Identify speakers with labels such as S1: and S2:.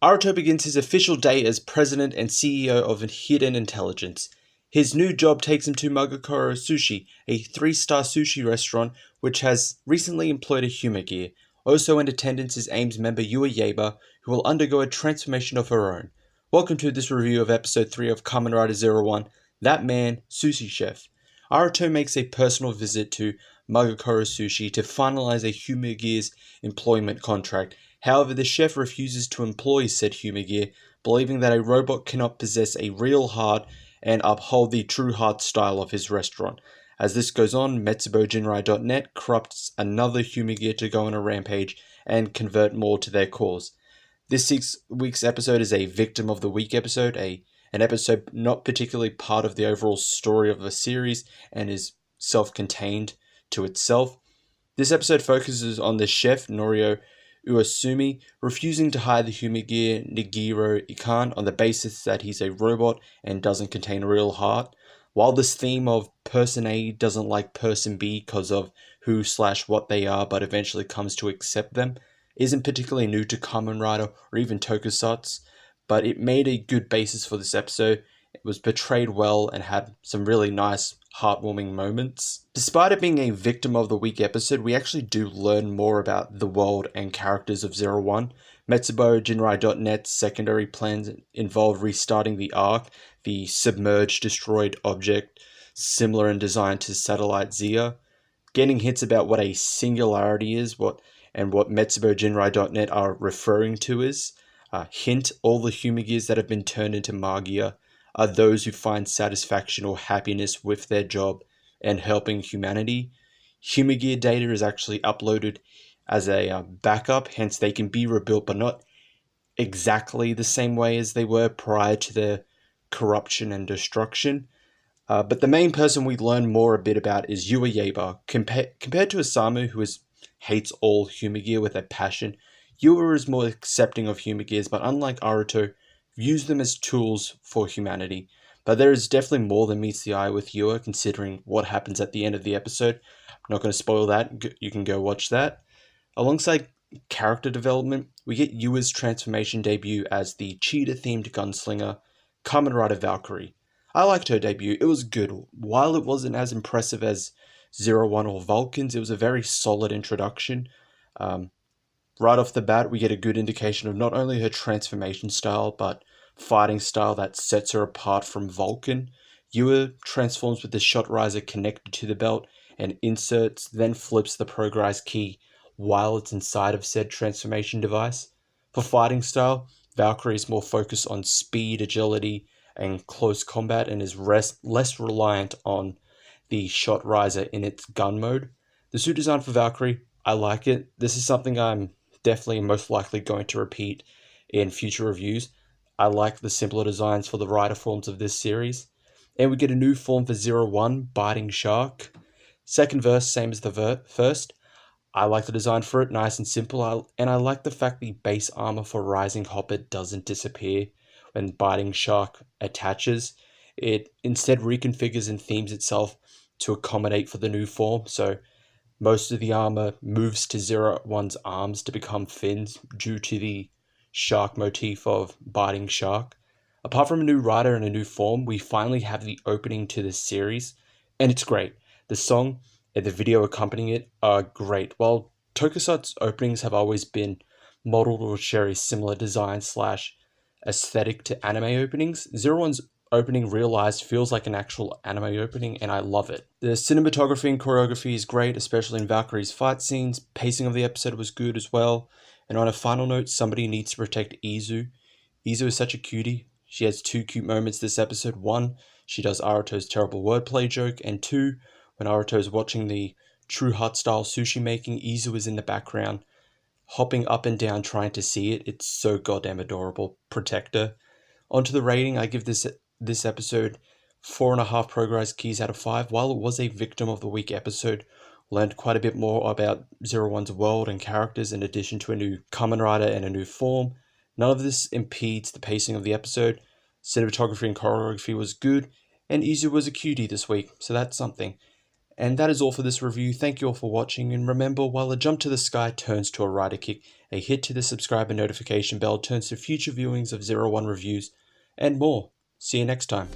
S1: Aruto begins his official day as president and CEO of Hidden Intelligence. His new job takes him to Magakoro Sushi, a 3-star sushi restaurant which has recently employed a humor gear. Also in attendance is AIM's member Yua Yeba, who will undergo a transformation of her own. Welcome to this review of episode 3 of Kamen Rider 01, That Man, Sushi Chef. Aruto makes a personal visit to Magakoro Sushi to finalize a humor gear's employment contract. However, the chef refuses to employ said humor gear, believing that a robot cannot possess a real heart and uphold the true heart style of his restaurant. As this goes on, MetsubouJinrai.net corrupts another humor gear to go on a rampage and convert more to their cause. This week's episode is a Victim of the Week episode, an episode not particularly part of the overall story of the series and is self-contained to itself. This episode focuses on the chef, Norio Uesumi, refusing to hire the humor gear Nigiro Ikan on the basis that he's a robot and doesn't contain a real heart. While this theme of person A doesn't like person B because of who/what they are but eventually comes to accept them, isn't particularly new to Kamen Rider or even Tokusatsu, but it made a good basis for this episode. It was portrayed well and had some really nice, heartwarming moments. Despite it being a Victim of the Week episode, we actually do learn more about the world and characters of 01. MetsubouJinrai.net's secondary plans involve restarting the Ark, the submerged destroyed object, similar in design to Satellite Zia. Getting hints about what a singularity is, what MetsubouJinrai.net are referring to is. Hint, all the humor gears that have been turned into Magia are those who find satisfaction or happiness with their job and helping humanity. Humor gear data is actually uploaded as a backup, hence they can be rebuilt, but not exactly the same way as they were prior to their corruption and destruction. But the main person we learn more a bit about is Yua Yeba. Compared to Osamu, who hates all humor gear with a passion, Yua is more accepting of humor gears, but unlike Aruto, views them as tools for humanity. But there is definitely more than meets the eye with Yua, considering what happens at the end of the episode. I'm not going to spoil that, you can go watch that. Alongside character development, we get Yua's transformation debut as the cheetah-themed gunslinger, Kamen Rider Valkyrie. I liked her debut, it was good. While it wasn't as impressive as 01 or Vulcans, it was a very solid introduction. Right off the bat, we get a good indication of not only her transformation style, but fighting style that sets her apart from Vulcan. Yua transforms with the shot riser connected to the belt and inserts, then flips the progress key while it's inside of said transformation device. For fighting style, Valkyrie is more focused on speed, agility, and close combat and is less reliant on the shot riser in its gun mode. The suit design for Valkyrie, I like it. This is something I'm definitely most likely going to repeat in future reviews. I like the simpler designs for the rider forms of this series. And we get a new form for 01, Biting Shark. Second verse, same as the first. I like the design for it, nice and simple, and I like the fact the base armor for Rising Hopper doesn't disappear when Biting Shark attaches. It instead reconfigures and themes itself to accommodate for the new form, so most of the armor moves to 01's arms to become fins due to the shark motif of Biting Shark. Apart from a new rider and a new form, we finally have the opening to this series, and it's great. The song and the video accompanying it are great. While Tokusatsu openings have always been modeled or share a similar design / aesthetic to anime openings, 01's opening realized feels like an actual anime opening, and I love it. The cinematography and choreography is great, especially in Valkyrie's fight scenes. Pacing of the episode was good as well. And on a final note, somebody needs to protect Izu. Izu is such a cutie. She has 2 cute moments this episode. 1, she does Aruto's terrible wordplay joke, and 2, when Aruto is watching the True Heart style sushi making, Izu is in the background, hopping up and down trying to see it. It's so goddamn adorable. Protect her. Onto the rating, I give this episode 4.5 progress keys out of 5. While it was a Victim of the Week episode, learned quite a bit more about 01's world and characters in addition to a new Kamen Rider and a new form. None of this impedes the pacing of the episode. Cinematography and choreography was good, and Izu was a cutie this week, so that's something. And that is all for this review. Thank you all for watching, and remember, while a jump to the sky turns to a rider kick, a hit to the subscriber notification bell turns to future viewings of 01 reviews, and more. See you next time.